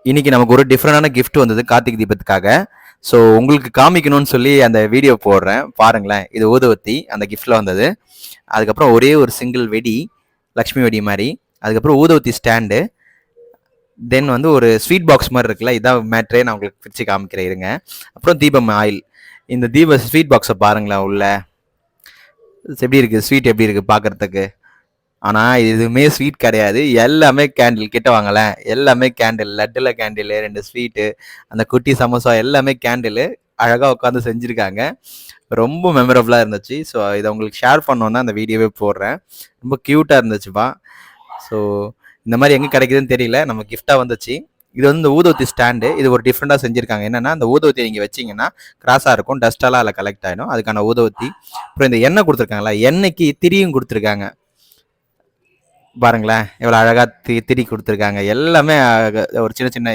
இன்னைக்கு நமக்கு ஒரு டிஃப்ரெண்டான கிஃப்ட் வந்தது கார்த்திகை தீபத்துக்காக. ஸோ உங்களுக்கு காமிக்கணும்னு சொல்லி அந்த வீடியோ போடுறேன் பாருங்களேன். இது ஊதுவத்தி அந்த கிஃப்ட்ல வந்தது. அதுக்கப்புறம் ஒரே ஒரு சிங்கிள் வெடி, லக்ஷ்மி வெடி மாதிரி. அதுக்கப்புறம் ஊதுவத்தி ஸ்டாண்டு. தென் வந்து ஒரு ஸ்வீட் பாக்ஸ் மாதிரி இருக்குல்ல, இதான் மேட்ரே. நான் உங்களுக்கு பிரித்து காமிக்கிறேன் இருங்க. அப்புறம் தீபம் ஆயில். இந்த தீப ஸ்வீட் பாக்ஸை பாருங்களேன் உள்ள எப்படி இருக்குது, ஸ்வீட் எப்படி இருக்குது பார்க்குறதுக்கு. ஆனால் இது எதுவுமே ஸ்வீட் கிடையாது, எல்லாமே கேண்டில். கிட்ட வாங்கலேன், எல்லாமே கேண்டில். லட்டில் கேண்டில், 2 ஸ்வீட்டு, அந்த குட்டி சமோசா எல்லாமே கேண்டிலு. அழகாக உட்காந்து செஞ்சுருக்காங்க. ரொம்ப மெமரபுளாக இருந்துச்சு. ஸோ இதை உங்களுக்கு ஷேர் பண்ணோன்னா அந்த வீடியோவே போடுறேன். ரொம்ப க்யூட்டாக இருந்துச்சுப்பா. ஸோ இந்த மாதிரி எங்கே கிடைக்குதுன்னு தெரியல, நம்ம கிஃப்டாக வந்துச்சு. இது வந்து இந்த ஊதுவத்தி ஸ்டாண்டு. இது ஒரு டிஃப்ரெண்ட்டாக செஞ்சுருக்காங்க. என்னென்னா அந்த ஊதுவத்தி நீங்கள் வச்சிங்கன்னா கிராஸாக இருக்கும், டஸ்ட்டெல்லாம் அதில் கலெக்ட் ஆகிடும். அதுக்கான ஊதுவத்தி. அப்புறம் இந்த எண்ணெய் கொடுத்துருக்காங்களா, எண்ணெய்க்கு திரியும் கொடுத்துருக்காங்க பாருங்களேன். எவ்வளோ அழகாக திரி கொடுத்துருக்காங்க. எல்லாமே ஒரு சின்ன சின்ன